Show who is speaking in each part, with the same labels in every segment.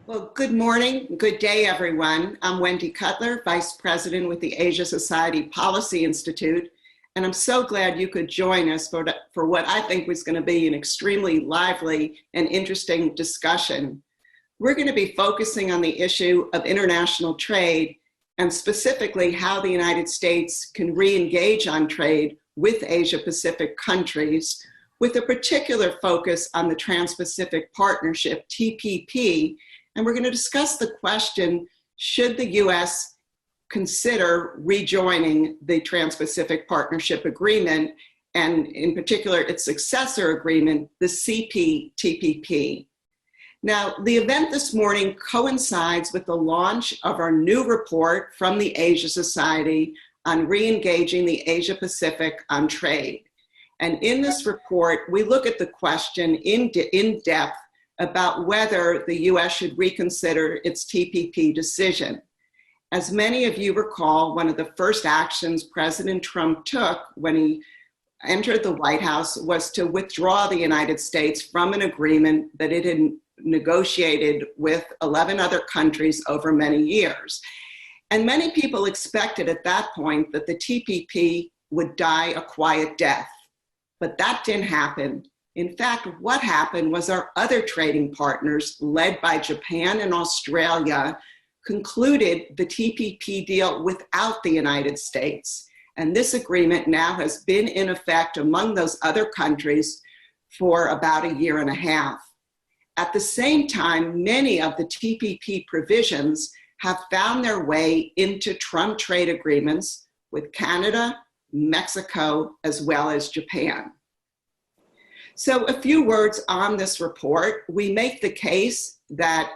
Speaker 1: Well, good morning, good day, everyone. I'm Wendy Cutler, Vice President with the Asia Society Policy Institute, and I'm so glad you could join us for what I think was going to be an extremely lively and interesting discussion. We're going to be focusing on the issue of international trade and specifically how the United States can re-engage on trade with Asia-Pacific countries, with a particular focus on the Trans-Pacific Partnership, TPP. And we're going to discuss the question, should the U.S. consider rejoining the Trans-Pacific Partnership Agreement, and in particular its successor agreement, the CPTPP. Now, the event this morning coincides with the launch of our new report from the Asia Society on re-engaging the Asia-Pacific on trade. And in this report, we look at the question in depth about whether the U.S. should reconsider its TPP decision. As many of you recall, one of the first actions President Trump took when he entered the White House was to withdraw the United States from an agreement that it had negotiated with 11 other countries over many years. And many people expected at that point that the TPP would die a quiet death, but that didn't happen. In fact, what happened was our other trading partners, led by Japan and Australia, concluded the TPP deal without the United States. And this agreement now has been in effect among those other countries for about a year and a half. At the same time, many of the TPP provisions have found their way into Trump trade agreements with Canada, Mexico, as well as Japan. So a few words on this report. We make the case that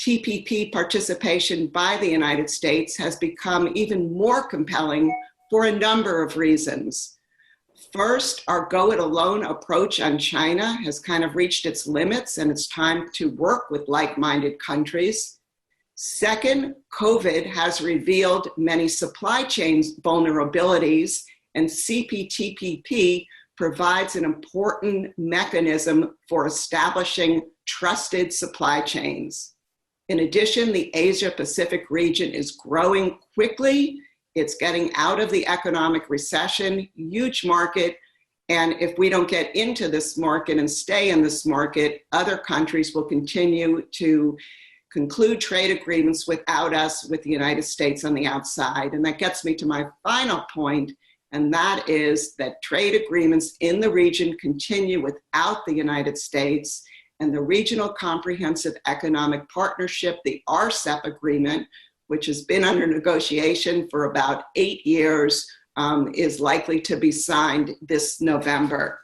Speaker 1: TPP participation by the United States has become even more compelling for a number of reasons. First, our go-it-alone approach on China has kind of reached its limits, and it's time to work with like-minded countries. Second, COVID has revealed many supply chain vulnerabilities, and CPTPP provides an important mechanism for establishing trusted supply chains. In addition, the Asia-Pacific region is growing quickly. It's getting out of the economic recession, huge market. And if we don't get into this market and stay in this market, other countries will continue to conclude trade agreements without us, with the United States on the outside. And that gets me to my final point, and that is that trade agreements in the region continue without the United States, and the Regional Comprehensive Economic Partnership, the RCEP agreement, which has been under negotiation for about 8 years, is likely to be signed this November.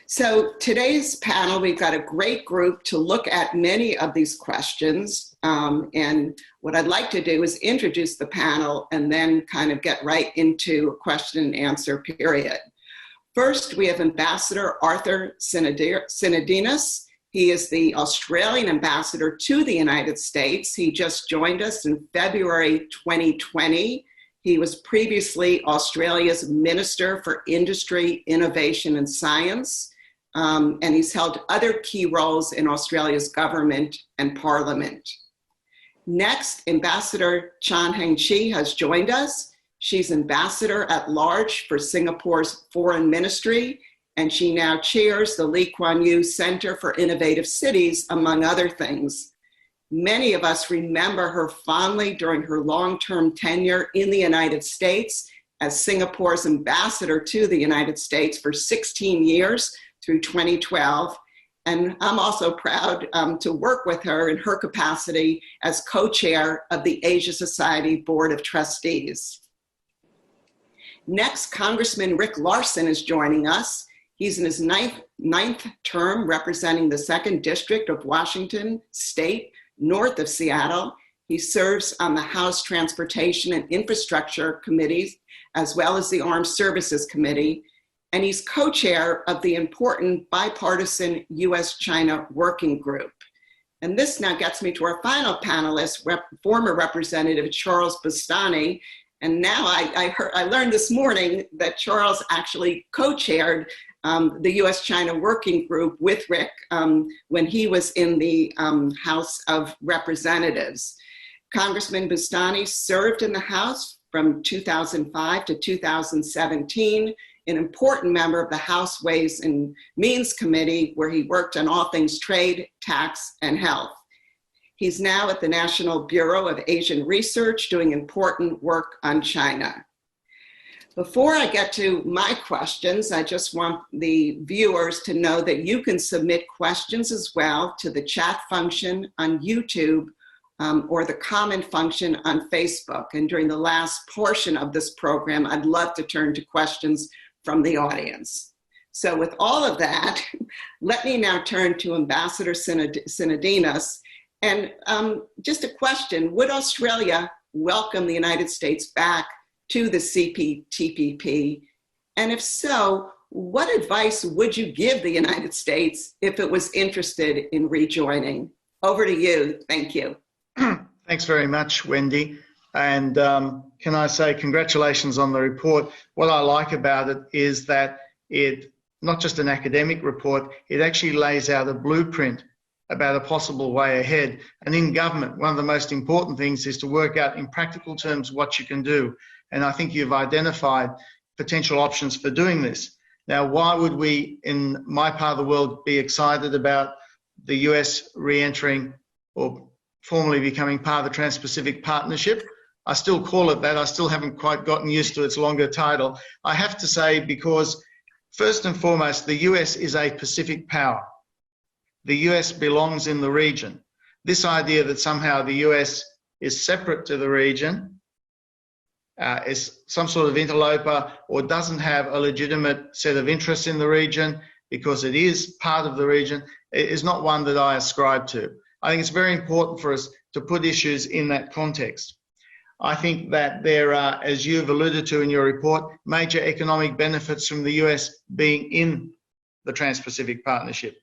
Speaker 1: So today's panel, we've got a great group to look at many of these questions. And what I'd like to do is introduce the panel and then kind of get right into a question and answer period. First, we have Ambassador Arthur Sinodinos. He is the Australian ambassador to the United States. He just joined us in February 2020. He was previously Australia's Minister for Industry, Innovation and Science. And he's held other key roles in Australia's government and parliament. Next, Ambassador Chan Heng Chee has joined us. She's Ambassador at Large for Singapore's Foreign Ministry, and she now chairs the Lee Kuan Yew Center for Innovative Cities, among other things. Many of us remember her fondly during her long-term tenure in the United States as Singapore's ambassador to the United States for 16 years through 2012. And I'm also proud to work with her in her capacity as co-chair of the Asia Society Board of Trustees. Next, Congressman Rick Larsen is joining us. He's in his ninth term representing the 2nd District of Washington State, north of Seattle. He serves on the House Transportation and Infrastructure Committees, as well as the Armed Services Committee. And he's co-chair of the important bipartisan U.S.-China Working Group. And this now gets me to our final panelist, former Representative Charles Boustany, And now I learned this morning that Charles actually co-chaired the U.S.-China Working Group with Rick when he was in the House of Representatives. Congressman Boustany served in the House from 2005 to 2017, an important member of the House Ways and Means Committee, where he worked on all things trade, tax, and health. He's now at the National Bureau of Asian Research doing important work on China. Before I get to my questions, I just want the viewers to know that you can submit questions as well to the chat function on YouTube or the comment function on Facebook. And during the last portion of this program, I'd love to turn to questions from the audience. So with all of that, let me now turn to Ambassador Sinodinos. And just a question, would Australia welcome the United States back to the TPP? And if so, what advice would you give the United States if it was interested in rejoining? Over to you. Thank you.
Speaker 2: Thanks very much, Wendy. And can I say congratulations on the report. What I like about it is that it, not just an academic report, it actually lays out a blueprint about a possible way ahead. And in government, one of the most important things is to work out in practical terms what you can do. And I think you've identified potential options for doing this. Now, why would we, in my part of the world, be excited about the US re-entering or formally becoming part of the Trans-Pacific Partnership? I still call it that. I still haven't quite gotten used to its longer title. I have to say, because first and foremost, the US is a Pacific power. The US belongs in the region. This idea that somehow the US is separate to the region, is some sort of interloper or doesn't have a legitimate set of interests in the region because it is part of the region, is not one that I ascribe to. I think it's very important for us to put issues in that context. I think that there are, as you've alluded to in your report, major economic benefits from the US being in the Trans-Pacific Partnership.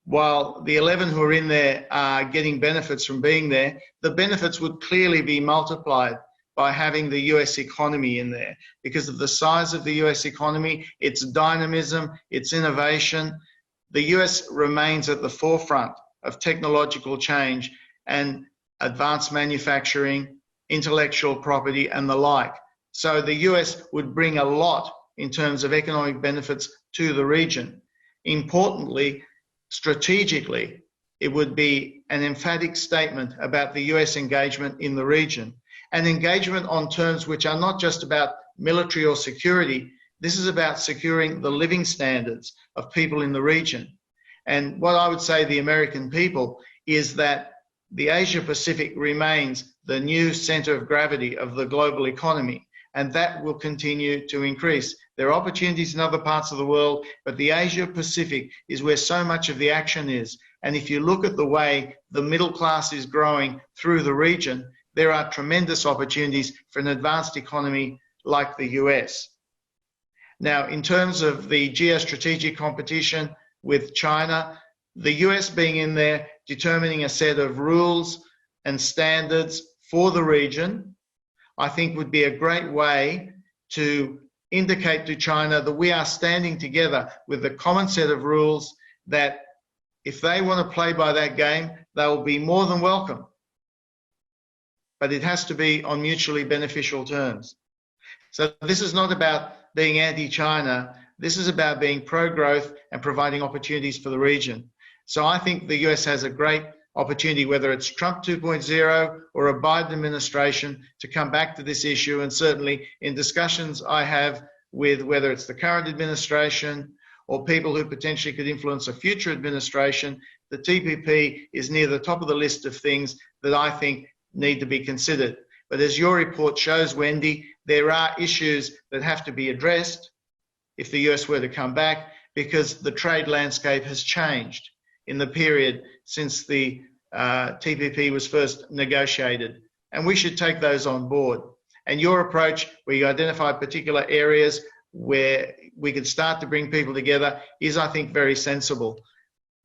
Speaker 2: While the 11 who are in there are getting benefits from being there, the benefits would clearly be multiplied by having the US economy in there because of the size of the US economy, its dynamism, its innovation. The US remains at the forefront of technological change and advanced manufacturing, intellectual property, and the like. So the US would bring a lot in terms of economic benefits to the region. Importantly, strategically, it would be an emphatic statement about the US engagement in the region, an engagement on terms which are not just about military or security. This is about securing the living standards of people in the region. And what I would say to the American people is that the Asia-Pacific remains the new center of gravity of the global economy, and that will continue to increase. There are opportunities in other parts of the world, but the Asia-Pacific is where so much of the action is. And if you look at the way the middle class is growing through the region, there are tremendous opportunities for an advanced economy like the US. Now, in terms of the geostrategic competition with China, the US being in there, determining a set of rules and standards for the region, I think would be a great way to indicate to China that we are standing together with a common set of rules that if they want to play by that game, they will be more than welcome. But it has to be on mutually beneficial terms. So this is not about being anti-China. This is about being pro-growth and providing opportunities for the region. So I think the US has a great opportunity, whether it's Trump 2.0 or a Biden administration, to come back to this issue. And certainly in discussions I have with whether it's the current administration or people who potentially could influence a future administration, the TPP is near the top of the list of things that I think need to be considered. But as your report shows, Wendy, there are issues that have to be addressed if the US were to come back, because the trade landscape has changed in the period since the TPP was first negotiated. And we should take those on board. And your approach, where you identify particular areas where we could start to bring people together, is, I think, very sensible.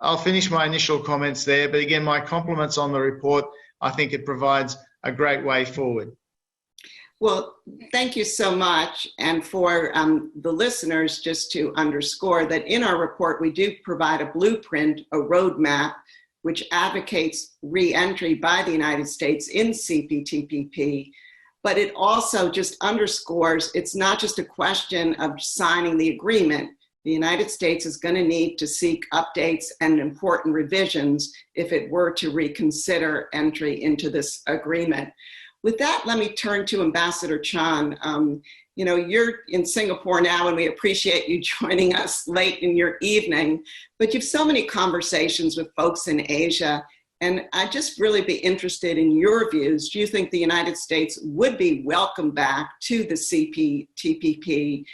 Speaker 2: I'll finish my initial comments there, but again, my compliments on the report. I think it provides a great way forward.
Speaker 1: Well, thank you so much. And for the listeners, just to underscore that in our report, we do provide a blueprint, a roadmap, which advocates re-entry by the United States in CPTPP. But it also just underscores it's not just a question of signing the agreement. The United States is going to need to seek updates and important revisions if it were to reconsider entry into this agreement. With that, let me turn to Ambassador Chan. You're in Singapore now, and we appreciate you joining us late in your evening, but you've so many conversations with folks in Asia, and I'd just really be interested in your views. Do you think the United States would be welcome back to the CPTPP?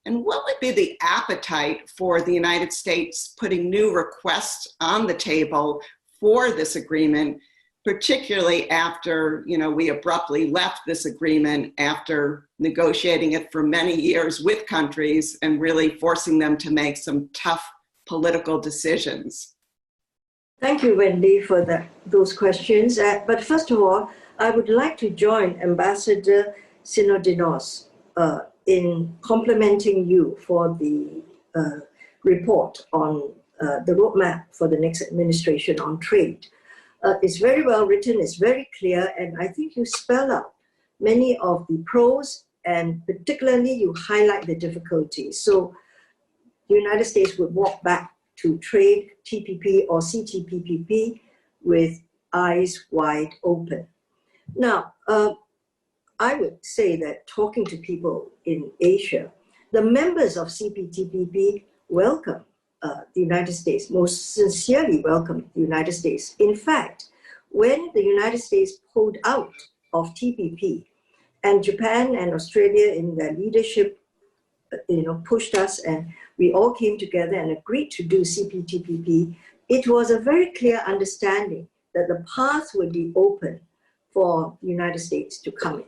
Speaker 1: And what would be the appetite for the United States putting new requests on the table for this agreement, particularly after, we abruptly left this agreement after negotiating it for many years with countries and really forcing them to make some tough political decisions?
Speaker 3: Thank you, Wendy, for those questions. But first of all, I would like to join Ambassador Sinodinos in complimenting you for the report on the roadmap for the next administration on trade. It's very well written, it's very clear, and I think you spell out many of the pros, and particularly you highlight the difficulties. So the United States would walk back to trade TPP or CTPPP with eyes wide open. Now, I would say that talking to people in Asia, the members of CPTPP welcome the United States, most sincerely welcome the United States. In fact, when the United States pulled out of TPP and Japan and Australia in their leadership, pushed us and we all came together and agreed to do CPTPP, it was a very clear understanding that the path would be open for the United States to come in.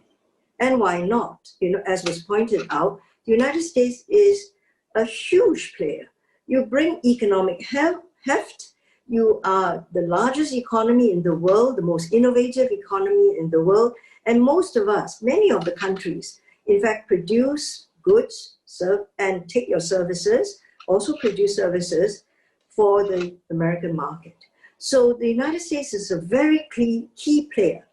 Speaker 3: And why not? As was pointed out, the United States is a huge player. You bring economic heft. You are the largest economy in the world, the most innovative economy in the world. And most of us, many of the countries, in fact, produce goods, serve, and take your services, also produce services for the American market. So the United States is a very key player.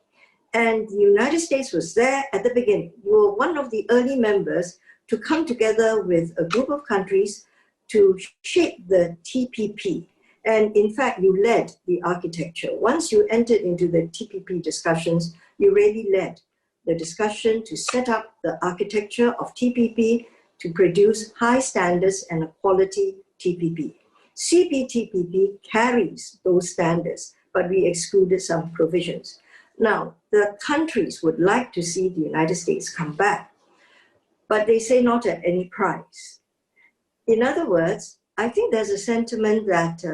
Speaker 3: And the United States was there at the beginning. You were one of the early members to come together with a group of countries to shape the TPP. And in fact, you led the architecture. Once you entered into the TPP discussions, you really led the discussion to set up the architecture of TPP to produce high standards and a quality TPP. CPTPP carries those standards, but we excluded some provisions. Now, the countries would like to see the United States come back, but they say not at any price. In other words, I think there's a sentiment that,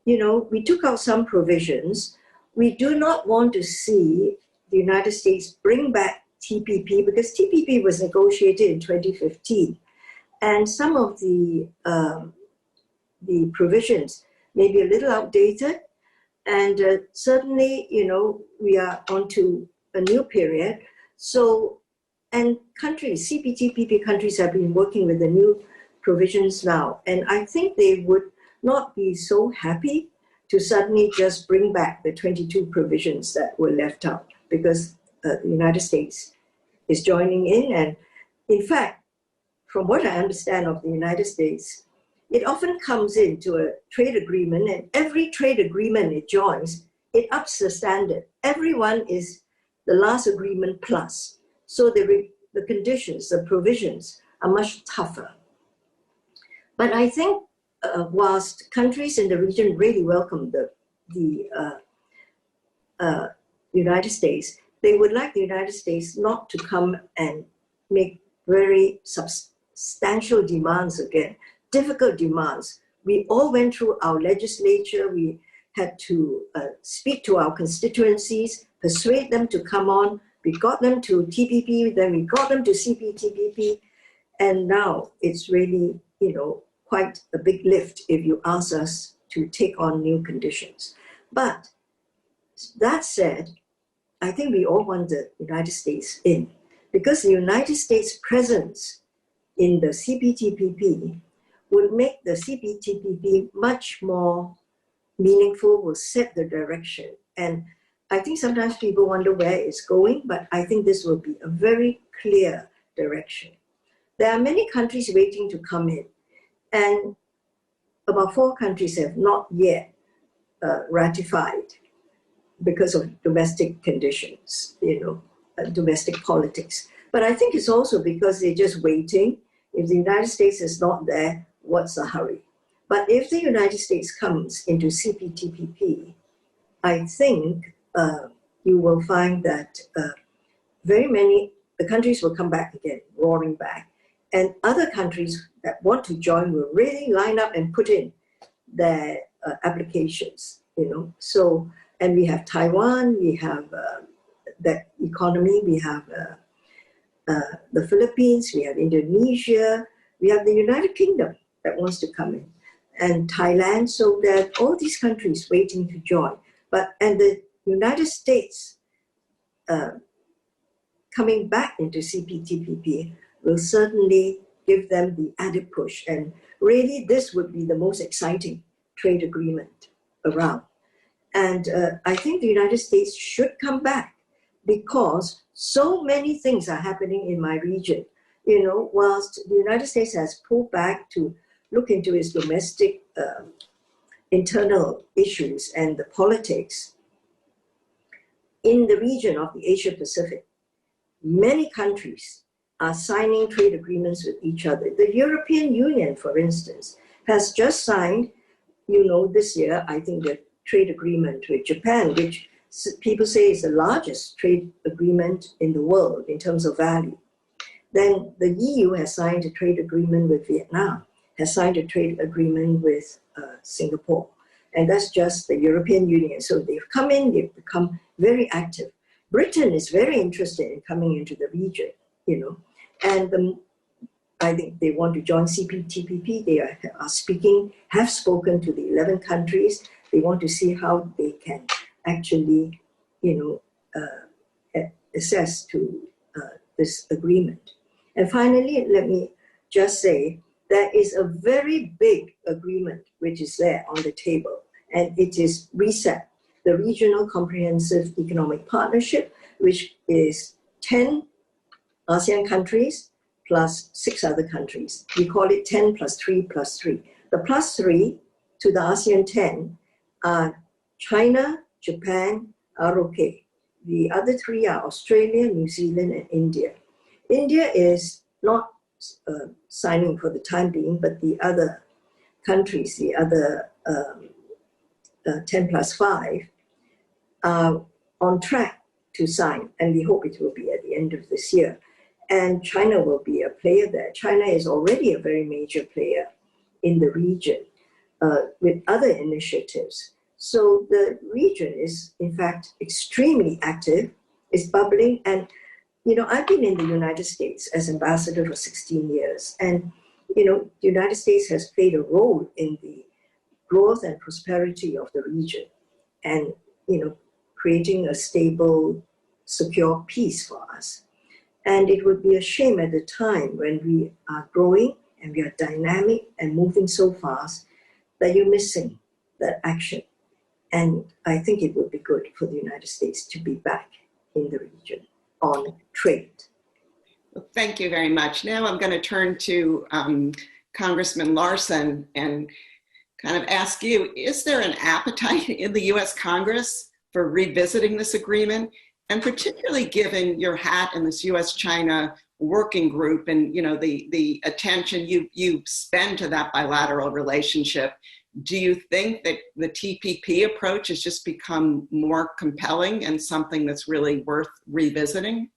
Speaker 3: we took out some provisions. We do not want to see the United States bring back TPP because TPP was negotiated in 2015. And some of the provisions may be a little outdated. And certainly, we are onto a new period. So, and countries, CPTPP countries have been working with the new provisions now. And I think they would not be so happy to suddenly just bring back the 22 provisions that were left out because the United States is joining in. And in fact, from what I understand of the United States, it often comes into a trade agreement, and every trade agreement it joins, it ups the standard. Everyone is the last agreement plus. So the conditions, the provisions are much tougher. But I think whilst countries in the region really welcome the United States, they would like the United States not to come and make very substantial demands again, difficult demands. We all went through our legislature. We had to speak to our constituencies, persuade them to come on. We got them to TPP, then we got them to CPTPP. And now it's really, quite a big lift if you ask us to take on new conditions. But that said, I think we all want the United States in. because the United States' presence in the CPTPP would make the CPTPP much more meaningful, will set the direction. And I think sometimes people wonder where it's going, but I think this will be a very clear direction. There are many countries waiting to come in, and about 4 countries have not yet ratified because of domestic conditions, domestic politics. But I think it's also because they're just waiting. If the United States is not there, what's the hurry? But if the United States comes into CPTPP, I think you will find that very many, the countries will come back again, roaring back. And other countries that want to join will really line up and put in their applications, So, and we have Taiwan, we have that economy, we have the Philippines, we have Indonesia, we have the United Kingdom that wants to come in, and Thailand. So there are all these countries waiting to join. And the United States coming back into CPTPP will certainly give them the added push. And really, this would be the most exciting trade agreement around. And I think the United States should come back because so many things are happening in my region. Whilst the United States has pulled back to look into its domestic internal issues and the politics, in the region of the Asia-Pacific, many countries are signing trade agreements with each other. The European Union, for instance, has just signed, this year, I think, the trade agreement with Japan, which people say is the largest trade agreement in the world in terms of value. Then the EU has signed a trade agreement with Vietnam, has signed a trade agreement with Singapore. And that's just the European Union. So they've come in, they've become very active. Britain is very interested in coming into the region, and I think they want to join CPTPP. They have spoken to the 11 countries. They want to see how they can actually, access to this agreement. And finally, let me just say, there is a very big agreement which is there on the table, and it is RCEP, the Regional Comprehensive Economic Partnership, which is 10 ASEAN countries plus 6 other countries. We call it 10 plus 3 plus 3. The plus 3 to the ASEAN 10 are China, Japan, ROK. The other 3 are Australia, New Zealand, and India. India is not signing for the time being, but the other countries, the other 10 plus 5, are on track to sign, and we hope it will be at the end of this year. And China will be a player there. China is already a very major player in the region with other initiatives. So the region is, in fact, extremely active, is bubbling. And, I've been in the United States as ambassador for 16 years. And, the United States has played a role in the growth and prosperity of the region and, creating a stable, secure peace for us. And it would be a shame at the time when we are growing and we are dynamic and moving so fast that you're missing that action. And I think it would be good for the United States to be back in the region on trade.
Speaker 1: Well, thank you very much. Now I'm going to turn to Congressman Larsen and kind of ask you, is there an appetite in the U.S. Congress for revisiting this agreement? And particularly given your hat in this U.S.-China working group and the attention you spend to that bilateral relationship, do you think that the TPP approach has just become more compelling and something that's really worth revisiting?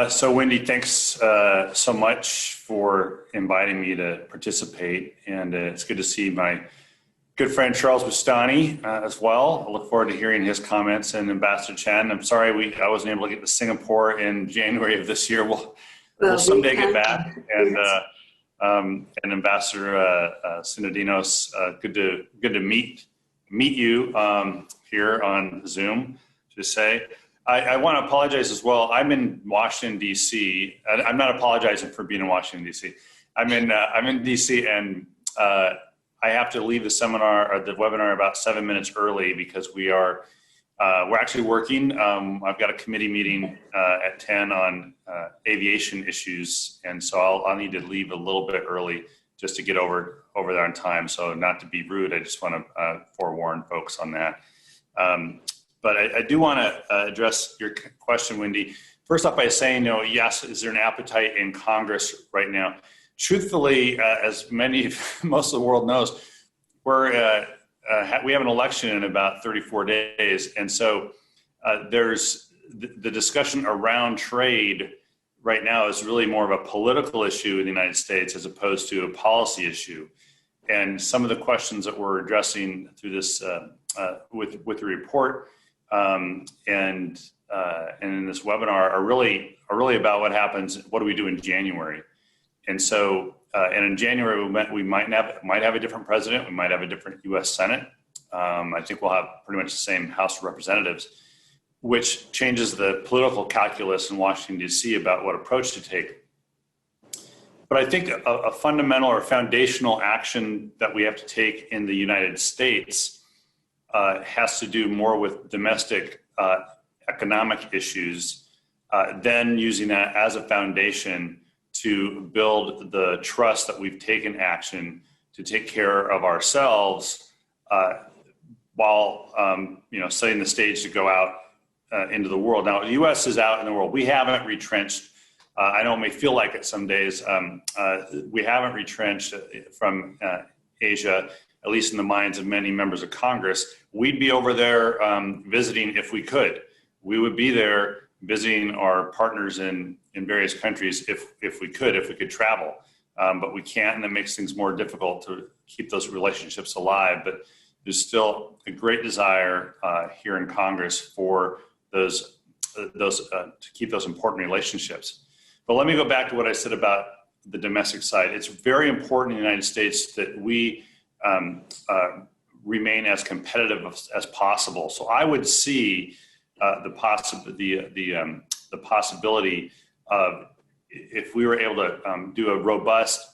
Speaker 4: So Wendy, thanks so much for inviting me to participate, and it's good to see my good friend Charles Boustany as well. I look forward to hearing his comments. And Ambassador Chan, I'm sorry I wasn't able to get to Singapore in January of this year. We'll someday get back. And and Ambassador Sinodinos, good to meet you here on Zoom. To say, I want to apologize as well. I'm in Washington, D.C. I'm not apologizing for being in Washington, D.C. I'm in D.C. and I have to leave the seminar or the webinar about 7 minutes early because we're actually working. I've got a committee meeting at 10 on aviation issues, and so I'll need to leave a little bit early just to get over there on time. So not to be rude, I just want to forewarn folks on that. But I do want to address your question, Wendy. First off by saying, yes, is there an appetite in Congress right now? Truthfully, as most of the world knows, we have an election in about 34 days. And so there's the discussion around trade right now is really more of a political issue in the United States as opposed to a policy issue. And some of the questions that we're addressing through this with the report and in this webinar are really about what happens. What do we do in January? And so, and in January we might have a different president. We might have a different U.S. Senate. I think we'll have pretty much the same House of Representatives, which changes the political calculus in Washington, D.C. about what approach to take. But I think a fundamental or foundational action that we have to take in the United States has to do more with domestic economic issues than using that as a foundation to build the trust that we've taken action to take care of ourselves while setting the stage to go out into the world. Now, the U.S. is out in the world. We haven't retrenched. I know it may feel like it some days. We haven't retrenched from Asia, at least in the minds of many members of Congress. We'd be over there visiting if we could. We would be there visiting our partners in various countries if we could travel. But we can't, and that makes things more difficult to keep those relationships alive. But there's still a great desire here in Congress for those to keep those important relationships. But let me go back to what I said about the domestic side. It's very important in the United States that we remain as competitive as possible. So I would see the possibility of, if we were able to do a robust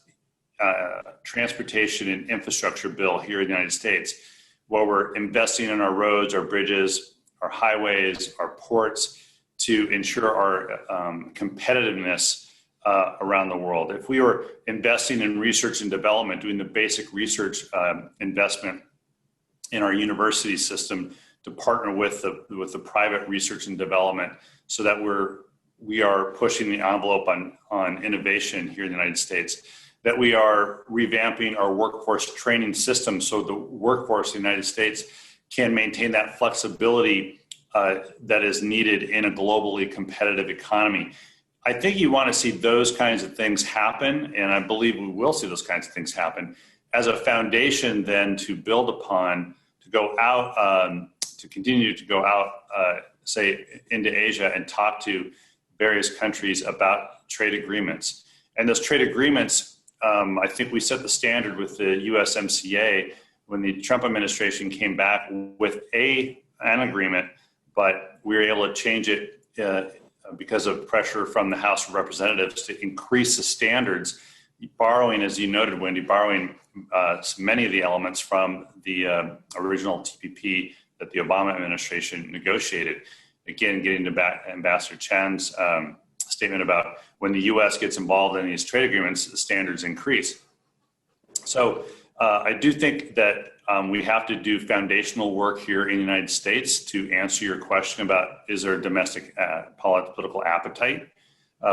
Speaker 4: transportation and infrastructure bill here in the United States, where we're investing in our roads, our bridges, our highways, our ports, to ensure our competitiveness around the world. If we were investing in research and development, doing the basic research investment in our university system to partner with the private research and development, so that we are pushing the envelope on innovation here in the United States, that we are revamping our workforce training system so the workforce in the United States can maintain that flexibility that is needed in a globally competitive economy. I think you want to see those kinds of things happen, and I believe we will see those kinds of things happen as a foundation then to build upon, to go out, to continue to go out, say, into Asia and talk to various countries about trade agreements. And those trade agreements, I think we set the standard with the USMCA when the Trump administration came back with an agreement, but we were able to change it because of pressure from the House of Representatives to increase the standards, borrowing, as you noted, Wendy, many of the elements from the original TPP that the Obama administration negotiated. Again, getting to Ambassador Chan's statement about when the U.S. gets involved in these trade agreements, the standards increase. So I do think that we have to do foundational work here in the United States to answer your question about, is there a domestic political appetite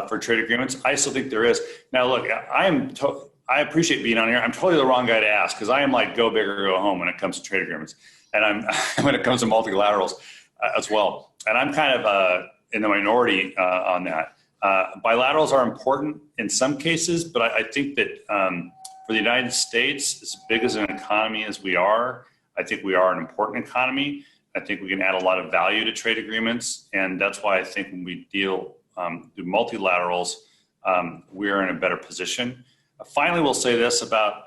Speaker 4: for trade agreements? I still think there is. Now, look, I appreciate being on here. I'm totally the wrong guy to ask, because I am like go big or go home when it comes to trade agreements. And I'm when it comes to multilaterals as well. And I'm kind of in the minority on that. Bilaterals are important in some cases, but I think that for the United States, as big as an economy as we are, I think we are an important economy. I think we can add a lot of value to trade agreements. And that's why I think when we do multilaterals, we're in a better position. Finally, we'll say this about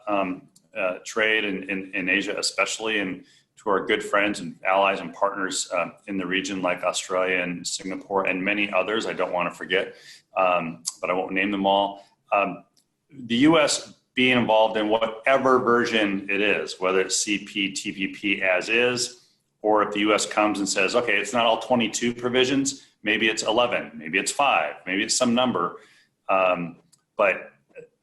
Speaker 4: trade in Asia especially, and to our good friends and allies and partners in the region like Australia and Singapore and many others I don't want to forget, but I won't name them all. The U.S. being involved in whatever version it is, whether it's CP, TPP as is, or if the U.S. comes and says, okay, it's not all 22 provisions, maybe it's 11, maybe it's 5, maybe it's some number. But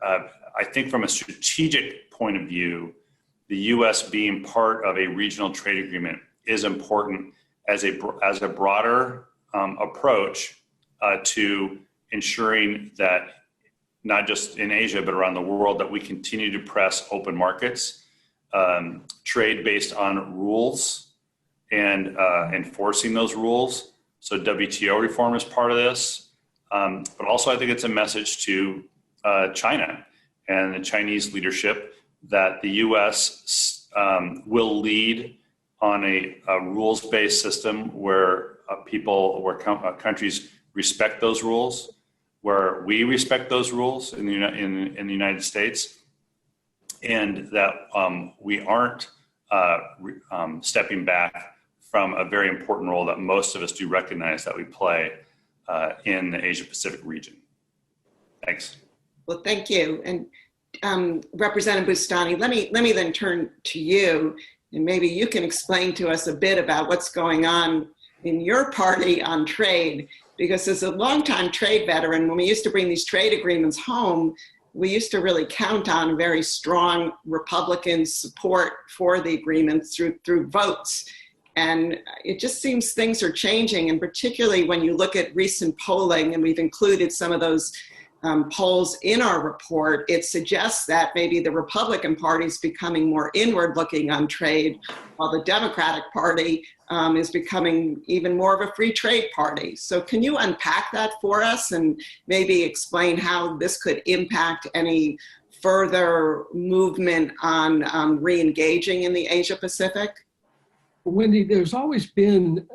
Speaker 4: I think from a strategic point of view, the U.S. being part of a regional trade agreement is important as a broader approach to ensuring that not just in Asia, but around the world, that we continue to press open markets, trade based on rules and enforcing those rules. So WTO reform is part of this. But also I think it's a message to China and the Chinese leadership that the U.S. Will lead on a rules-based system where countries respect those rules, where we respect those rules in the United States, and that we aren't stepping back from a very important role that most of us do recognize that we play in the Asia-Pacific region. Thanks.
Speaker 1: Well, thank you. And Representative Boustany, let me then turn to you, and maybe you can explain to us a bit about what's going on in your party on trade. Because as a longtime trade veteran, when we used to bring these trade agreements home, we used to really count on very strong Republican support for the agreements through votes. And it just seems things are changing, and particularly when you look at recent polling, and we've included some of those polls in our report, it suggests that maybe the Republican Party is becoming more inward looking on trade, while the Democratic Party is becoming even more of a free trade party. So can you unpack that for us and maybe explain how this could impact any further movement on re-engaging in the Asia Pacific?
Speaker 5: Wendy, there's always been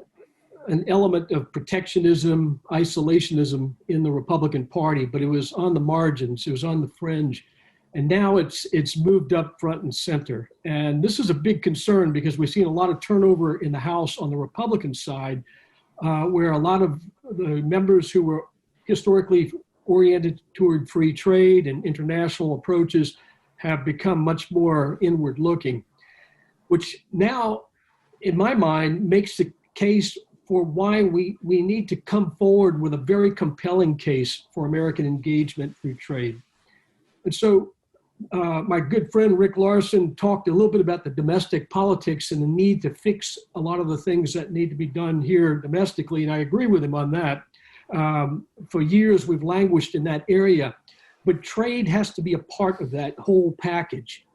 Speaker 5: an element of protectionism, isolationism in the Republican Party, but it was on the margins, it was on the fringe. And now it's moved up front and center. And this is a big concern because we've seen a lot of turnover in the House on the Republican side, where a lot of the members who were historically oriented toward free trade and international approaches have become much more inward looking, which now, in my mind, makes the case for why we need to come forward with a very compelling case for American engagement through trade. And so my good friend Rick Larsen talked a little bit about the domestic politics and the need to fix a lot of the things that need to be done here domestically, and I agree with him on that. For years, we've languished in that area, but trade has to be a part of that whole package.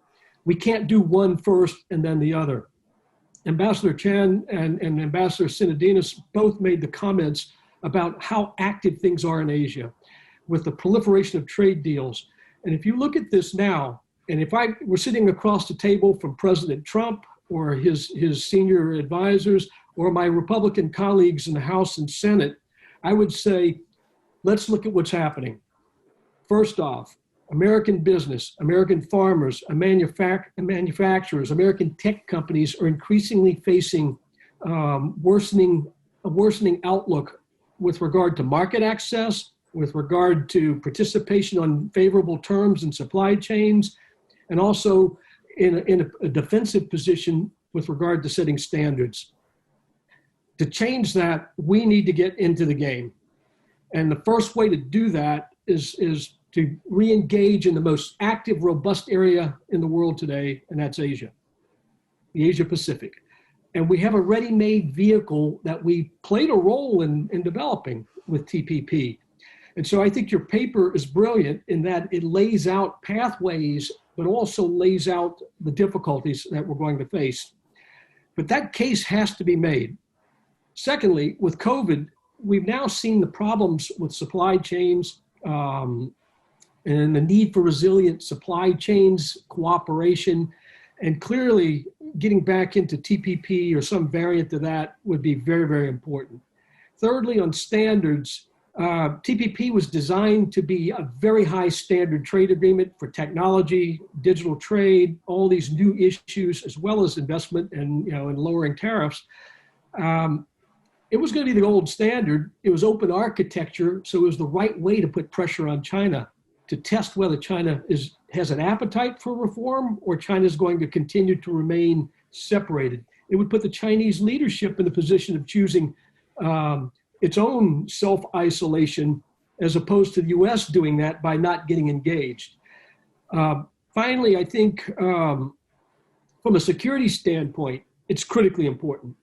Speaker 5: We can't do one first and then the other. Ambassador Chan and Ambassador Sinodinos both made the comments about how active things are in Asia with the proliferation of trade deals. And if you look at this now, and if I were sitting across the table from President Trump or his senior advisors or my Republican colleagues in the House and Senate, I would say, let's look at what's happening. First off, American business, American farmers, manufacturers, American tech companies are increasingly facing a worsening outlook with regard to market access, with regard to participation on favorable terms in supply chains, and also in a defensive position with regard to setting standards. To change that, we need to get into the game. And the first way to do that is to re-engage in the most active, robust area in the world today, and that's Asia, the Asia Pacific. And we have a ready-made vehicle that we played a role in developing with TPP. And so I think your paper is brilliant in that it lays out pathways, but also lays out the difficulties that we're going to face. But that case has to be made. Secondly, with COVID, we've now seen the problems with supply chains, and the need for resilient supply chains, cooperation, and clearly getting back into TPP or some variant of that would be very, very important. Thirdly, on standards, TPP was designed to be a very high standard trade agreement for technology, digital trade, all these new issues, as well as investment and, and lowering tariffs. It was going to be the gold standard. It was open architecture, so it was the right way to put pressure on China to test whether China has an appetite for reform or China is going to continue to remain separated. It would put the Chinese leadership in the position of choosing its own self-isolation as opposed to the US doing that by not getting engaged. Finally, I think from a security standpoint, it's critically important.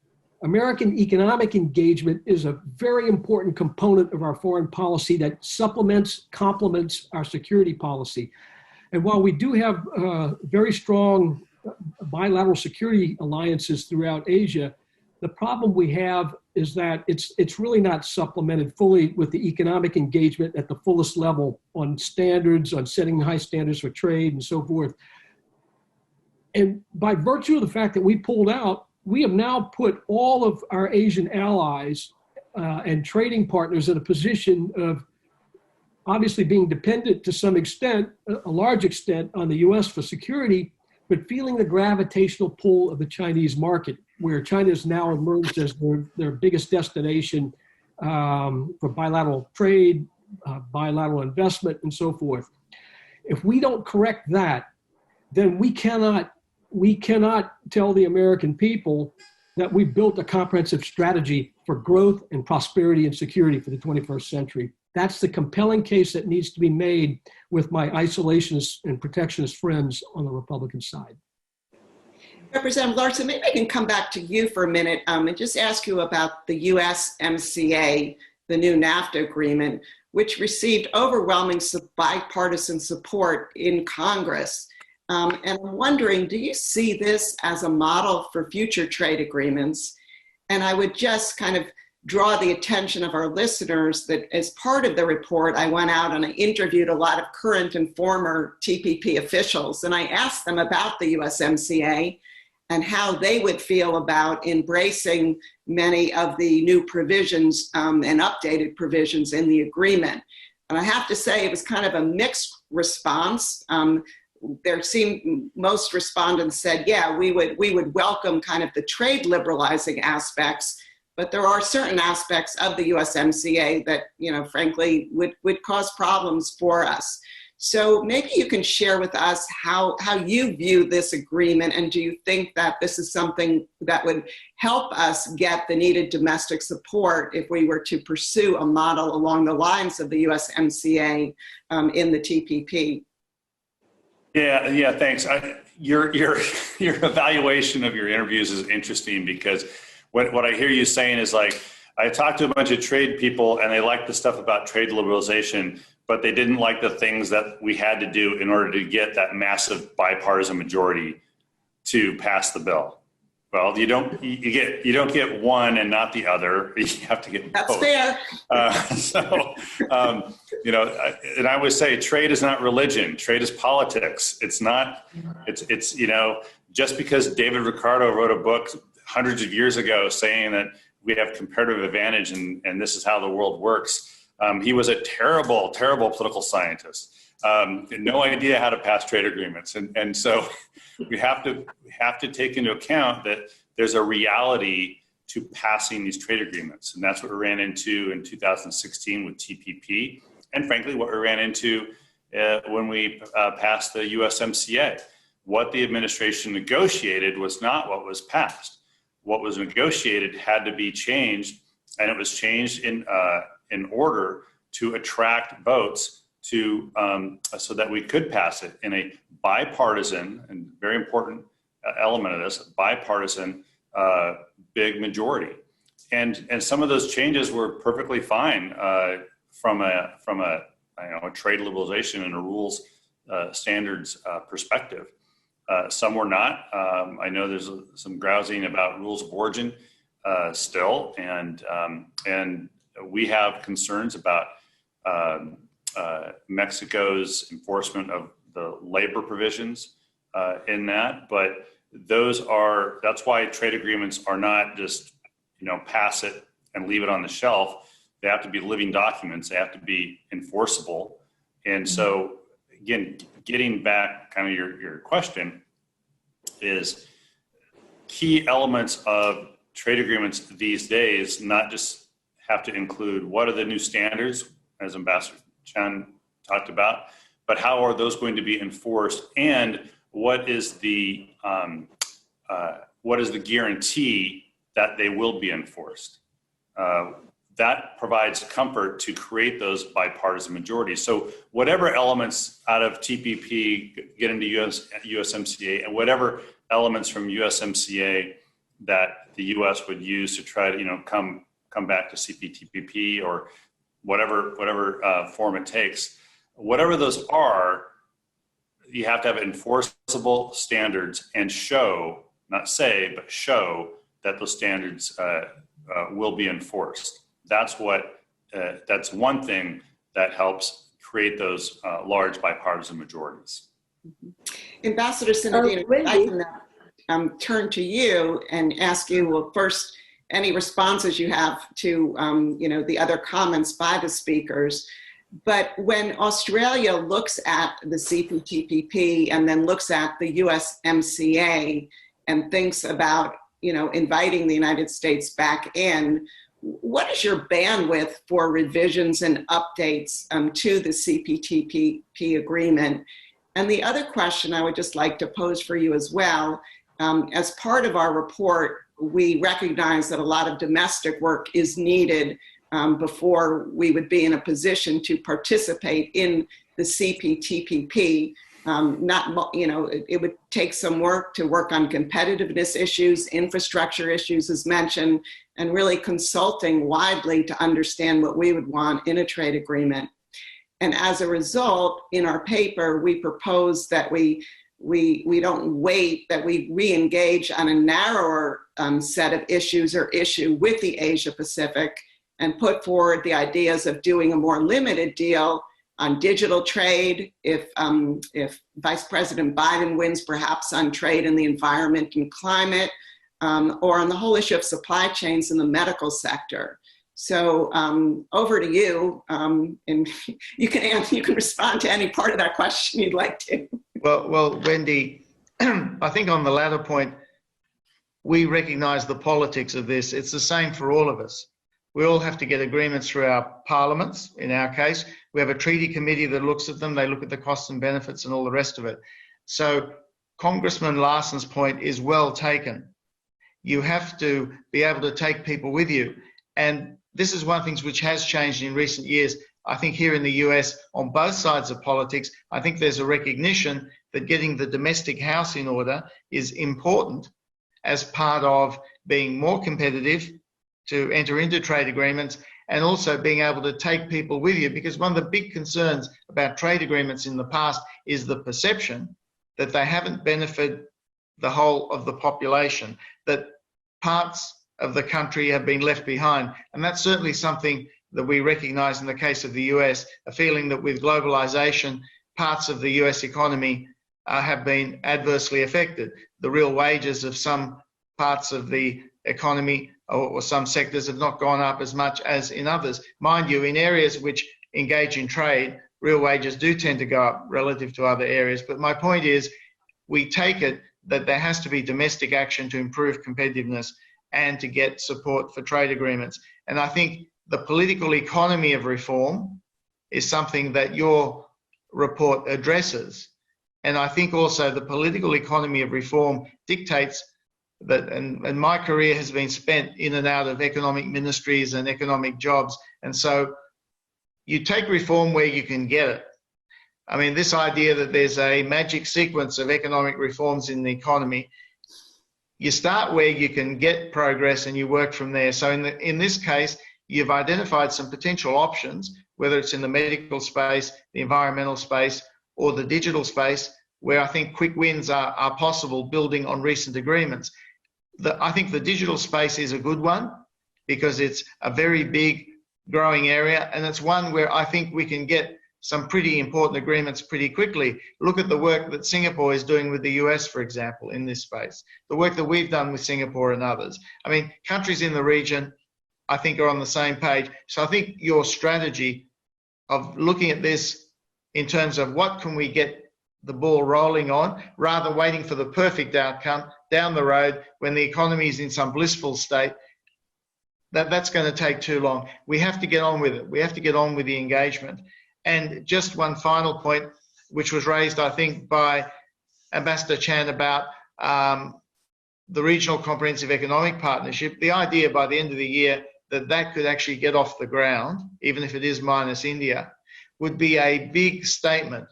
Speaker 5: American economic engagement is a very important component of our foreign policy that complements our security policy. And while we do have very strong bilateral security alliances throughout Asia, the problem we have is that it's really not supplemented fully with the economic engagement at the fullest level on standards, on setting high standards for trade and so forth. And by virtue of the fact that we pulled out, we have now put all of our Asian allies and trading partners in a position of obviously being dependent to some extent, a large extent, on the US for security, but feeling the gravitational pull of the Chinese market, where China has now emerged as their biggest destination for bilateral trade, bilateral investment, and so forth. If we don't correct that, then we cannot tell the American people that we've built a comprehensive strategy for growth and prosperity and security for the 21st century. That's the compelling case that needs to be made with my isolationist and protectionist friends on the Republican side.
Speaker 1: Representative Larsen, maybe I can come back to you for a minute and just ask you about the USMCA, the new NAFTA agreement, which received overwhelming bipartisan support in Congress. And I'm wondering, do you see this as a model for future trade agreements? And I would just kind of draw the attention of our listeners that as part of the report, I went out and I interviewed a lot of current and former TPP officials, and I asked them about the USMCA and how they would feel about embracing many of the new provisions and updated provisions in the agreement. And I have to say it was kind of a mixed response. Most respondents said, yeah, we would welcome kind of the trade liberalizing aspects, but there are certain aspects of the USMCA that, frankly, would cause problems for us. So maybe you can share with us how you view this agreement, and do you think that this is something that would help us get the needed domestic support if we were to pursue a model along the lines of the USMCA in the TPP?
Speaker 4: Yeah, thanks. Your evaluation of your interviews is interesting, because what I hear you saying is like, I talked to a bunch of trade people and they liked the stuff about trade liberalization, but they didn't like the things that we had to do in order to get that massive bipartisan majority to pass the bill. Well, you don't get one and not the other. You have to get both.
Speaker 1: That's fair.
Speaker 4: And I always say trade is not religion. Trade is politics. It's not. It's just because David Ricardo wrote a book hundreds of years ago saying that we have comparative advantage and this is how the world works. He was a terrible, terrible political scientist. No idea how to pass trade agreements. And so we have to take into account that there's a reality to passing these trade agreements. And that's what we ran into in 2016 with TPP. And frankly, what we ran into when we passed the USMCA. What the administration negotiated was not what was passed. What was negotiated had to be changed, and it was changed in order to attract votes to so that we could pass it in a bipartisan, and very important element of this, bipartisan big majority. And some of those changes were perfectly fine from a trade liberalization and a rules standards perspective. Some were not. I know there's some grousing about rules of origin still, and we have concerns about Mexico's enforcement of the labor provisions in that. But that's why trade agreements are not just pass it and leave it on the shelf. They have to be living documents. They have to be enforceable. And so, again, getting back kind of your question is key elements of trade agreements these days, not just have to include what are the new standards, as Ambassador Chan talked about, but how are those going to be enforced, and what is the guarantee that they will be enforced? That provides comfort to create those bipartisan majorities. So whatever elements out of TPP get into USMCA, and whatever elements from USMCA that the U.S. would use to try to, come back to CPTPP or whatever form it takes, whatever those are, you have to have enforceable standards and show, not say, but show that those standards will be enforced. That's one thing that helps create those large bipartisan majorities.
Speaker 1: Ambassador Sinodinos, I can turn to you and ask you, well, first, any responses you have to the other comments by the speakers. But when Australia looks at the CPTPP and then looks at the USMCA and thinks about inviting the United States back in, what is your bandwidth for revisions and updates to the CPTPP agreement? And the other question I would just like to pose for you as well, as part of our report, we recognize that a lot of domestic work is needed before we would be in a position to participate in the CPTPP. It would take some work to work on competitiveness issues, infrastructure issues as mentioned, and really consulting widely to understand what we would want in a trade agreement. And as a result, in our paper, we propose that we don't wait, that we re-engage on a narrower set of issues or issue with the Asia Pacific and put forward the ideas of doing a more limited deal on digital trade, if Vice President Biden wins, perhaps on trade and the environment and climate, or on the whole issue of supply chains in the medical sector. So over to you, and you can respond to any part of that question you'd like to.
Speaker 2: Well, Wendy, I think on the latter point, we recognize the politics of this. It's the same for all of us. We all have to get agreements through our parliaments. In our case, we have a treaty committee that looks at them. They look at the costs and benefits and all the rest of it. So Congressman Larsen's point is well taken. You have to be able to take people with you. And this is one of the things which has changed in recent years. I think here in the US, on both sides of politics, I think there's a recognition that getting the domestic house in order is important as part of being more competitive to enter into trade agreements, and also being able to take people with you, because one of the big concerns about trade agreements in the past is the perception that they haven't benefited the whole of the population, that parts of the country have been left behind. And that's certainly something that we recognize in the case of the US, a feeling that with globalization, parts of the US economy have been adversely affected. The real wages of some parts of the economy or some sectors have not gone up as much as in others. Mind you, in areas which engage in trade, real wages do tend to go up relative to other areas. But my point is, we take it that there has to be domestic action to improve competitiveness and to get support for trade agreements. And I think the political economy of reform is something that your report addresses. And I think also the political economy of reform dictates that, and my career has been spent in and out of economic ministries and economic jobs. And so you take reform where you can get it. I mean, this idea that there's a magic sequence of economic reforms in the economy, you start where you can get progress and you work from there. So in this case, you've identified some potential options, whether it's in the medical space, the environmental space, or the digital space, where I think quick wins are possible building on recent agreements. I think the digital space is a good one because it's a very big growing area, and it's one where I think we can get some pretty important agreements pretty quickly. Look at the work that Singapore is doing with the US, for example, in this space, the work that we've done with Singapore and others. I mean, countries in the region I think, are on the same page. So I think your strategy of looking at this in terms of what can we get the ball rolling on, rather than waiting for the perfect outcome down the road when the economy is in some blissful state, that's going to take too long. We have to get on with it. We have to get on with the engagement. And just one final point, which was raised, I think, by Ambassador Chan about the Regional Comprehensive Economic Partnership. The idea by the end of the year that could actually get off the ground, even if it is minus India, would be a big statement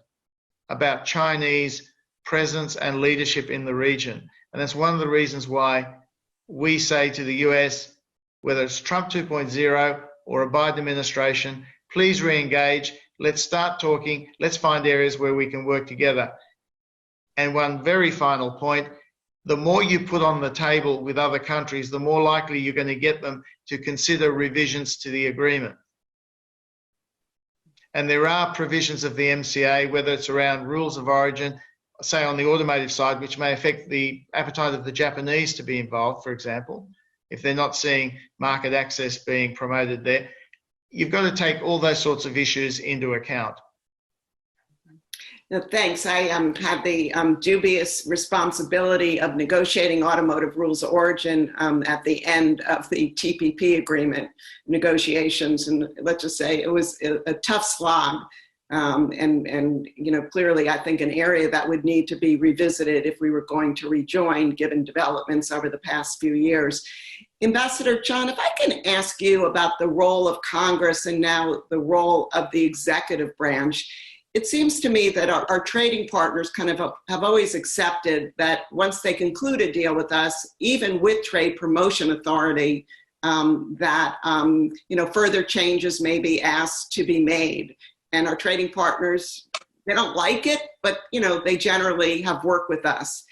Speaker 2: about Chinese presence and leadership in the region. And that's one of the reasons why we say to the US, whether it's Trump 2.0 or a Biden administration, please re-engage, let's start talking, let's find areas where we can work together. And one very final point, the more you put on the table with other countries, the more likely you're going to get them to consider revisions to the agreement. And there are provisions of the MCA, whether it's around rules of origin, say on the automotive side, which may affect the appetite of the Japanese to be involved, for example, if they're not seeing market access being promoted there. You've got to take all those sorts of issues into account.
Speaker 1: No, thanks. I have the dubious responsibility of negotiating automotive rules of origin at the end of the TPP agreement negotiations. And let's just say it was a tough slog. And you know, clearly, I think an area that would need to be revisited if we were going to rejoin, given developments over the past few years. Ambassador Chan, if I can ask you about the role of Congress and now the role of the executive branch. It seems to me that our trading partners kind of have always accepted that once they conclude a deal with us, even with trade promotion authority, that you know, further changes may be asked to be made. And our trading partners, they don't like it, but you know, they generally have worked with us.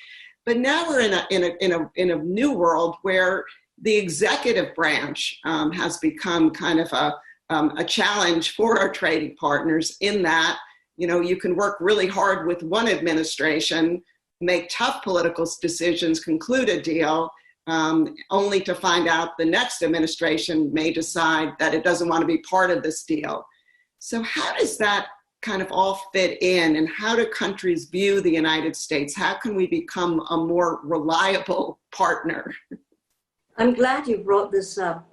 Speaker 1: But now we're in a new world where the executive branch has become kind of a challenge for our trading partners, in that, you know, you can work really hard with one administration, make tough political decisions, conclude a deal, only to find out the next administration may decide that it doesn't want to be part of this deal. So how does that kind of all fit in, and how do countries view the United States? How can we become a more reliable partner?
Speaker 3: I'm glad you brought this up,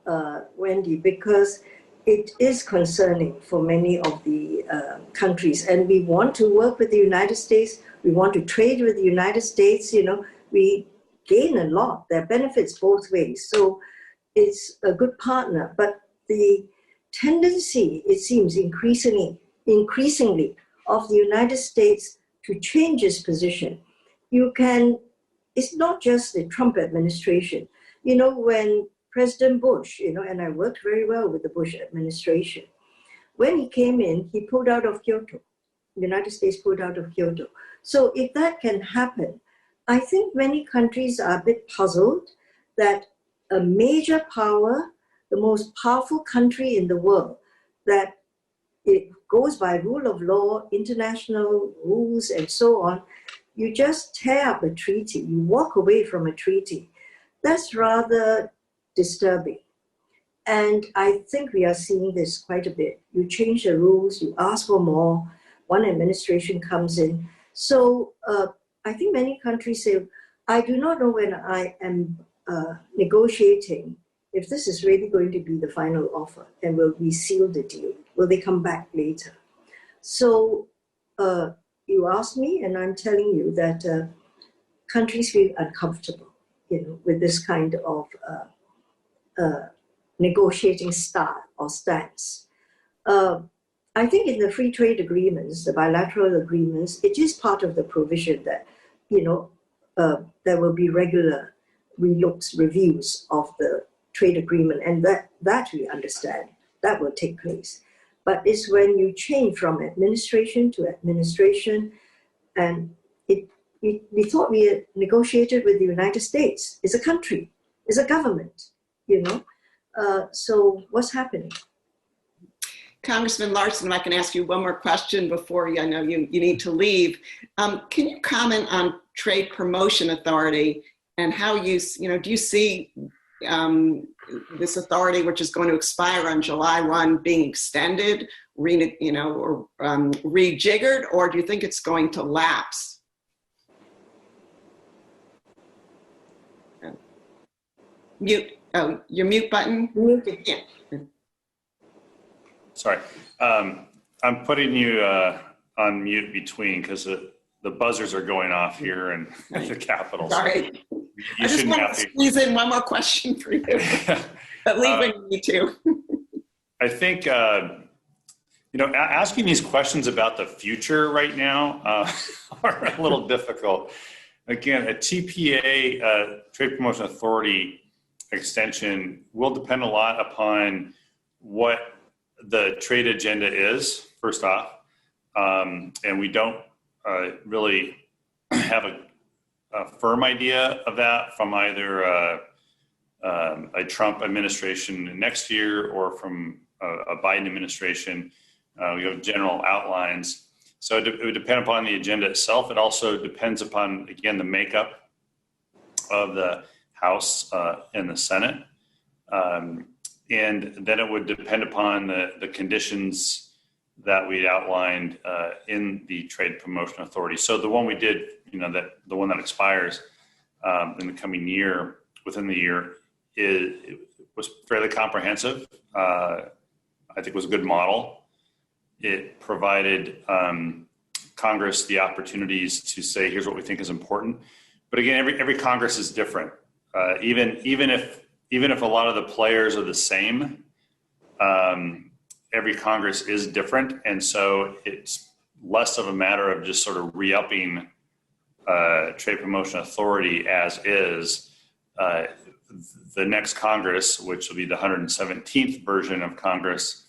Speaker 3: Wendy, because it is concerning for many of the countries, and we want to work with the United States. We want to trade with the United States. You know, we gain a lot. There are benefits both ways. So it's a good partner. But the tendency, it seems, increasingly of the United States to change its position. It's not just the Trump administration. You know, when President Bush, you know, and I worked very well with the Bush administration. When he came in, he pulled out of Kyoto. The United States pulled out of Kyoto. So if that can happen, I think many countries are a bit puzzled that a major power, the most powerful country in the world, that it goes by rule of law, international rules, and so on, you just tear up a treaty, you walk away from a treaty. That's rather disturbing. And I think we are seeing this quite a bit. You change the rules, you ask for more, one administration comes in. So I think many countries say, I do not know when I am negotiating if this is really going to be the final offer, and will we seal the deal? Will they come back later? So you asked me, and I'm telling you that countries feel uncomfortable, you know, with this kind of negotiating style or stance. I think in the free trade agreements, the bilateral agreements, it is part of the provision that, you know, there will be regular reviews of the trade agreement, and that we understand, that will take place. But it's when you change from administration to administration, and we thought we had negotiated with the United States. It's a country, it's a government, you know. So what's happening?
Speaker 1: Congressman Larsen, if I can ask you one more question before I know you need to leave. Can you comment on Trade Promotion Authority and how do you see this authority, which is going to expire on July 1, being extended, or rejiggered, or do you think it's going to lapse? Mute. Oh, your mute button.
Speaker 3: Muted.
Speaker 1: Yeah.
Speaker 4: Sorry. I'm putting you on mute between because the buzzers are going off here and at the Capitol.
Speaker 1: Sorry.
Speaker 4: You
Speaker 1: I just
Speaker 4: shouldn't
Speaker 1: want
Speaker 4: have
Speaker 1: to
Speaker 4: to.
Speaker 1: squeeze in one more question for you, but leaving me too.
Speaker 4: I think, asking these questions about the future right now are a little difficult. Again, a TPA, Trade Promotion Authority extension will depend a lot upon what the trade agenda is, first off. And we don't really have a firm idea of that from either a Trump administration next year or from a Biden administration. We have general outlines. So it would depend upon the agenda itself. It also depends upon, again, the makeup of the House and the Senate. And then it would depend upon the conditions that we outlined in the Trade Promotion Authority. So the one we did, the one that expires in the coming year, within the year, it was fairly comprehensive. I think it was a good model. It provided Congress the opportunities to say, here's what we think is important. But again, every Congress is different. Even if a lot of the players are the same, every Congress is different. And so it's less of a matter of just sort of re-upping Trade Promotion Authority as is. The next Congress, which will be the 117th version of Congress,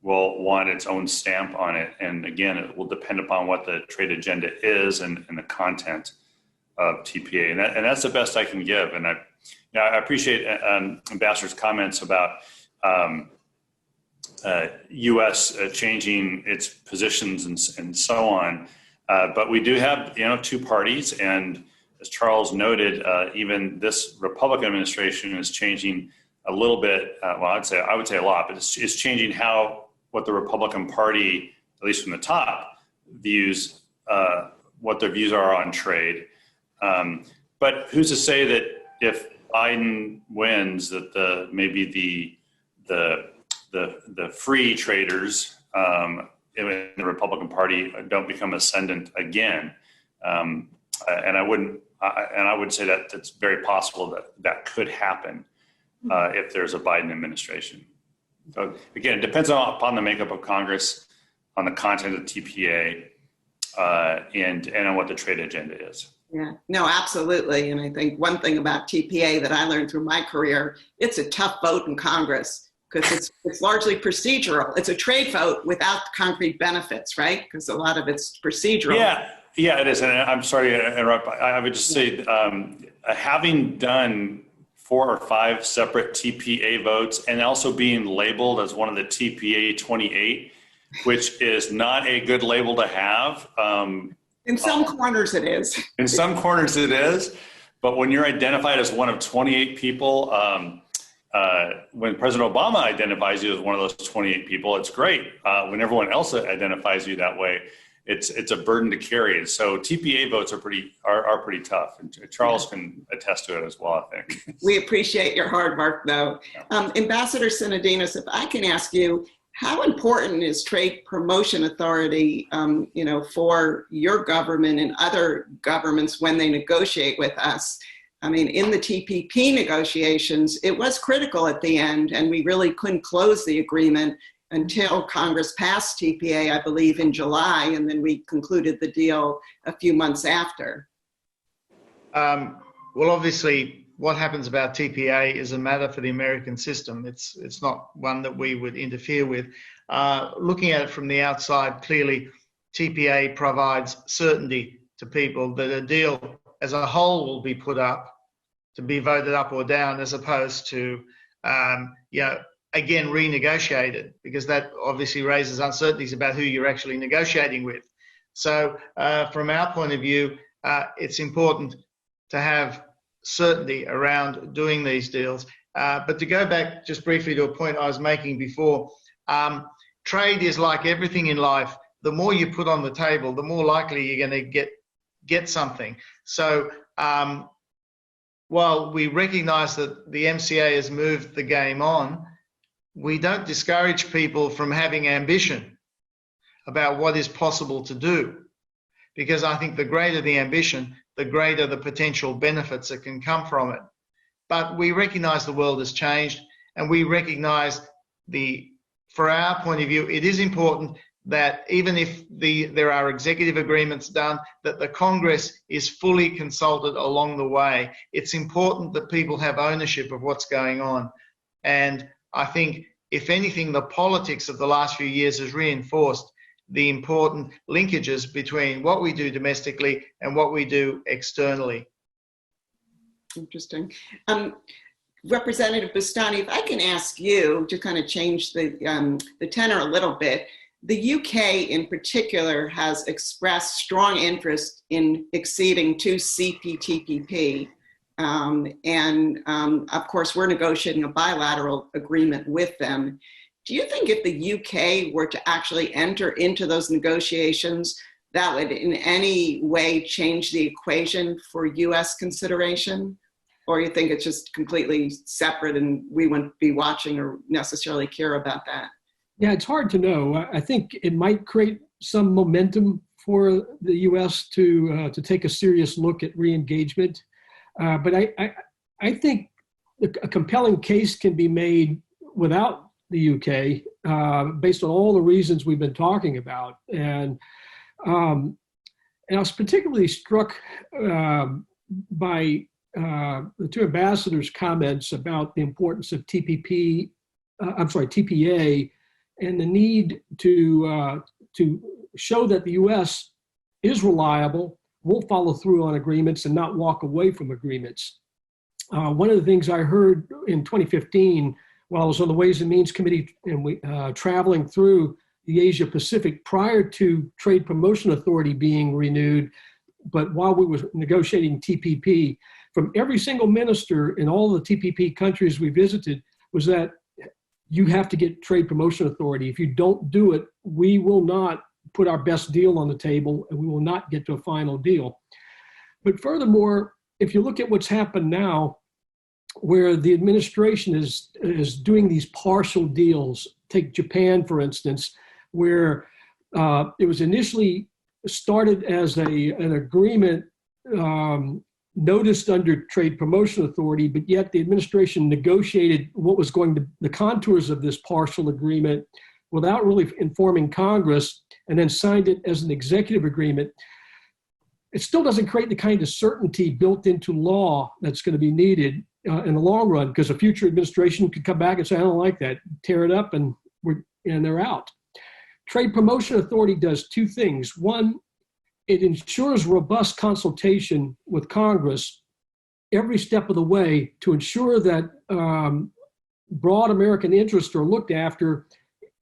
Speaker 4: will want its own stamp on it. And again, it will depend upon what the trade agenda is and the content of TPA. And that's the best I can give. And I appreciate Ambassador's comments about U.S. Changing its positions and so on. But we do have, two parties. And as Charles noted, even this Republican administration is changing a little bit. I would say a lot, but it's changing what the Republican Party, at least from the top, views, what their views are on trade. But who's to say that if Biden wins, that maybe the free traders in the Republican Party don't become ascendant again? And I would say that it's very possible that could happen if there's a Biden administration. So again, it depends upon the makeup of Congress, on the content of TPA, and on what the trade agenda is.
Speaker 1: Yeah, no, absolutely. And I think one thing about TPA that I learned through my career, it's a tough vote in Congress because it's largely procedural. It's a trade vote without concrete benefits, right? Because a lot of it's procedural.
Speaker 4: Yeah, it is. And I'm sorry to interrupt. I would just say, having done 4 or 5 separate TPA votes and also being labeled as one of the TPA 28, which is not a good label to have.
Speaker 1: In some corners it is.
Speaker 4: In some corners it is. But when you're identified as one of 28 people, when President Obama identifies you as one of those 28 people, it's great. When everyone else identifies you that way, it's a burden to carry. So TPA votes are pretty tough. And Charles can attest to it as well, I think.
Speaker 1: We appreciate your hard work, though. Ambassador Sinodinos, if I can ask you, how important is Trade Promotion Authority, for your government and other governments when they negotiate with us? I mean, in the TPP negotiations, it was critical at the end, and we really couldn't close the agreement until Congress passed TPA, I believe, in July, and then we concluded the deal a few months after.
Speaker 2: Well, obviously, what happens about TPA is a matter for the American system. It's not one that we would interfere with. Looking at it from the outside, clearly, TPA provides certainty to people that a deal as a whole will be put up to be voted up or down, as opposed to, again, renegotiated, because that obviously raises uncertainties about who you're actually negotiating with. So from our point of view, it's important to have certainty around doing these deals. But to go back just briefly to a point I was making before, trade is like everything in life. The more you put on the table, the more likely you're going to get something. So while we recognize that the MCA has moved the game on, we don't discourage people from having ambition about what is possible to do. Because I think the greater the ambition, the greater the potential benefits that can come from it. But we recognize the world has changed, and we recognize for our point of view, it is important that even if there are executive agreements done, that the Congress is fully consulted along the way. It's important that people have ownership of what's going on. And I think, if anything, the politics of the last few years has reinforced the important linkages between what we do domestically and what we do externally.
Speaker 1: Interesting. Representative Boustany, if I can ask you to kind of change the tenor a little bit. The UK in particular has expressed strong interest in acceding to CPTPP. Of course, we're negotiating a bilateral agreement with them. Do you think if the UK were to actually enter into those negotiations, that would in any way change the equation for US consideration? Or you think it's just completely separate and we wouldn't be watching or necessarily care about that?
Speaker 5: Yeah, it's hard to know. I think it might create some momentum for the U.S. to take a serious look at re-engagement. But I think a compelling case can be made without the UK based on all the reasons we've been talking about. And I was particularly struck by the two ambassadors' comments about the importance of TPA, and the need to show that the U.S. is reliable, will follow through on agreements, and not walk away from agreements. One of the things I heard in 2015 while I was on the Ways and Means Committee and we traveling through the Asia-Pacific prior to Trade Promotion Authority being renewed, but while we were negotiating TPP, from every single minister in all the TPP countries we visited was that you have to get Trade Promotion Authority. If you don't do it, we will not put our best deal on the table and we will not get to a final deal. But furthermore, if you look at what's happened now, where the administration is doing these partial deals, take Japan, for instance, where it was initially started as an agreement noticed under Trade Promotion Authority, but yet the administration negotiated what was going to the contours of this partial agreement without really informing Congress, and then signed it as an executive agreement. It still doesn't create the kind of certainty built into law that's going to be needed in the long run, because a future administration could come back and say, I don't like that, tear it up, and they're out. Trade Promotion Authority does two things. One, it ensures robust consultation with Congress every step of the way to ensure that broad American interests are looked after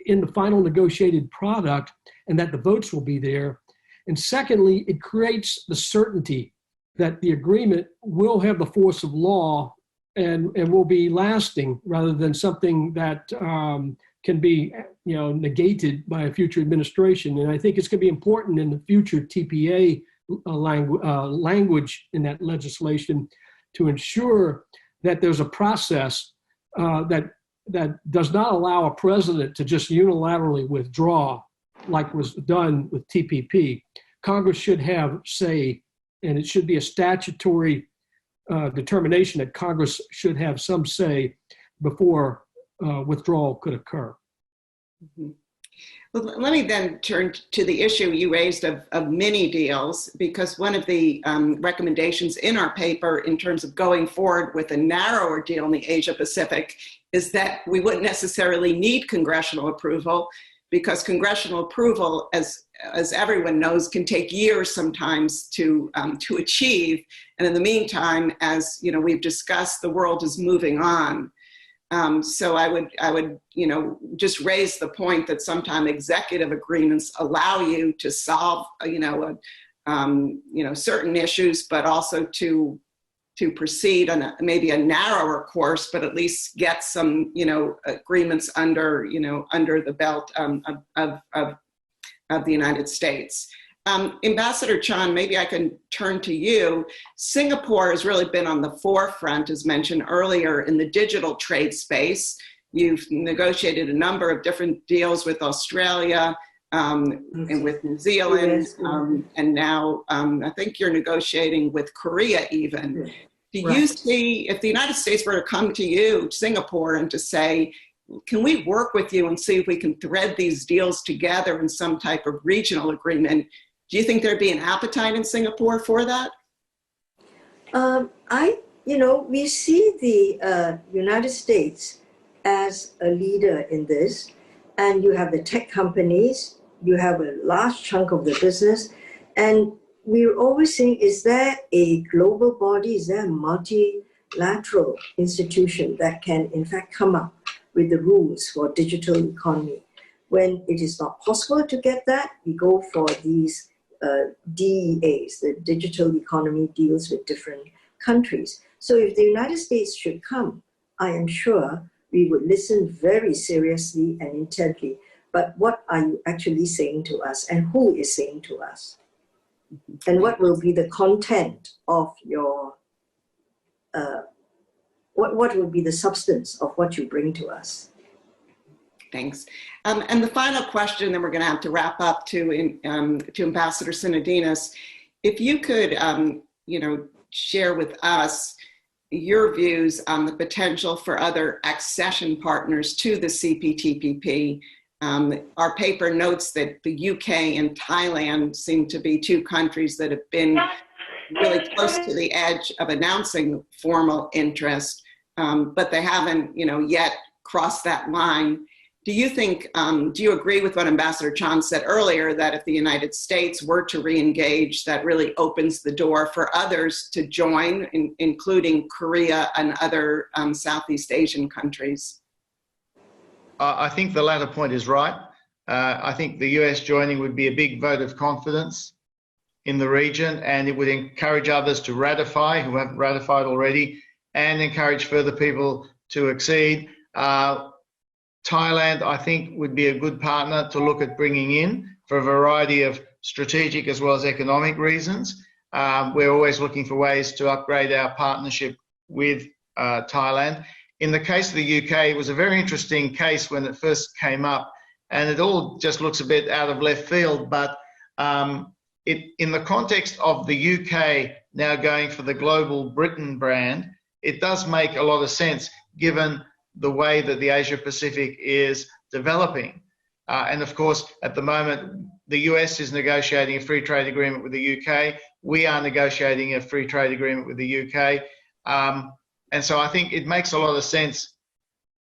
Speaker 5: in the final negotiated product and that the votes will be there. And secondly, it creates the certainty that the agreement will have the force of law and will be lasting rather than something that can be negated by a future administration. And I think it's going to be important in the future TPA language in that legislation to ensure that there's a process that does not allow a president to just unilaterally withdraw like was done with TPP. Congress should have say, and it should be a statutory determination that Congress should have some say before withdrawal could occur.
Speaker 1: Mm-hmm. Well, let me then turn to the issue you raised of mini deals, because one of the recommendations in our paper in terms of going forward with a narrower deal in the Asia-Pacific is that we wouldn't necessarily need congressional approval, because congressional approval, as everyone knows, can take years sometimes to achieve. And in the meantime, as we've discussed, the world is moving on. So I would just raise the point that sometimes executive agreements allow you to solve certain issues, but also to to proceed on maybe a narrower course, but at least get some, agreements under the belt of the United States. Ambassador Chan, maybe I can turn to you. Singapore has really been on the forefront, as mentioned earlier, in the digital trade space. You've negotiated a number of different deals with Australia and with New Zealand, and now I think you're negotiating with Korea even. Do you see, if the United States were to come to you, Singapore, and to say, can we work with you and see if we can thread these deals together in some type of regional agreement? Do you think there'd be an appetite in Singapore for that?
Speaker 3: We see the United States as a leader in this, and you have the tech companies, you have a large chunk of the business, and we're always saying, is there a global body, is there a multilateral institution that can in fact come up with the rules for digital economy? When it is not possible to get that, we go for these DEAs, the digital economy deals with different countries. So if the United States should come, I am sure we would listen very seriously and intently. But what are you actually saying to us, and who is saying to us? And what will be the content of your, what will be the substance of what you bring to us?
Speaker 1: Thanks. And the final question, then we're going to have to wrap up to Ambassador Sinodinos. If you could, share with us your views on the potential for other accession partners to the CPTPP. Our paper notes that the UK and Thailand seem to be two countries that have been really close to the edge of announcing formal interest, but they haven't, yet crossed that line. Do you think, do you agree with what Ambassador Chan said earlier, that if the United States were to re-engage, that really opens the door for others to join, including Korea and other Southeast Asian countries?
Speaker 2: I think the latter point is right. I think the US joining would be a big vote of confidence in the region, and it would encourage others to ratify who haven't ratified already, and encourage further people to accede. Thailand, I think, would be a good partner to look at bringing in for a variety of strategic as well as economic reasons. We're always looking for ways to upgrade our partnership with Thailand. In the case of the UK, it was a very interesting case when it first came up, and it all just looks a bit out of left field, but in the context of the UK now going for the Global Britain brand, it does make a lot of sense given the way that the Asia-Pacific is developing. And of course, at the moment, the US is negotiating a free trade agreement with the UK. We are negotiating a free trade agreement with the UK. And so I think it makes a lot of sense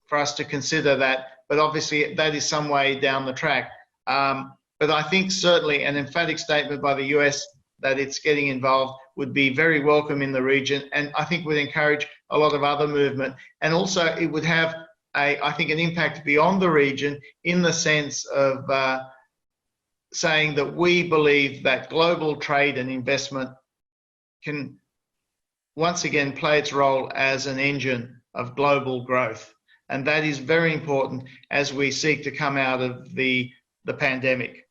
Speaker 2: for us to consider that, but obviously that is some way down the track. But I think certainly an emphatic statement by the US that it's getting involved would be very welcome in the region, and I think would encourage a lot of other movement. And also it would have, I think, an impact beyond the region in the sense of saying that we believe that global trade and investment can once again play its role as an engine of global growth. And that is very important as we seek to come out of the pandemic.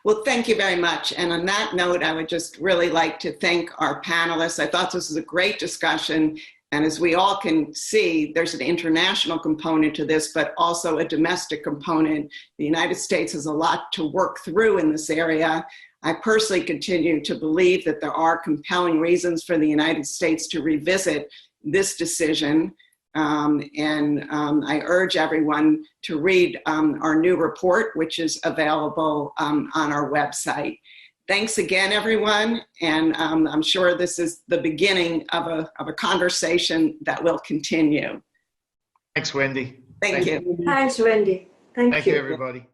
Speaker 1: Well, thank you very much. And on that note, I would just really like to thank our panelists. I thought this was a great discussion. And as we all can see, there's an international component to this, but also a domestic component. The United States has a lot to work through in this area. I personally continue to believe that there are compelling reasons for the United States to revisit this decision. I urge everyone to read our new report, which is available on our website. Thanks again, everyone. And I'm sure this is the beginning of a conversation that will continue.
Speaker 2: Thanks, Wendy.
Speaker 1: Thank you.
Speaker 3: Thanks, Wendy. Thank you.
Speaker 2: Thank you, everybody.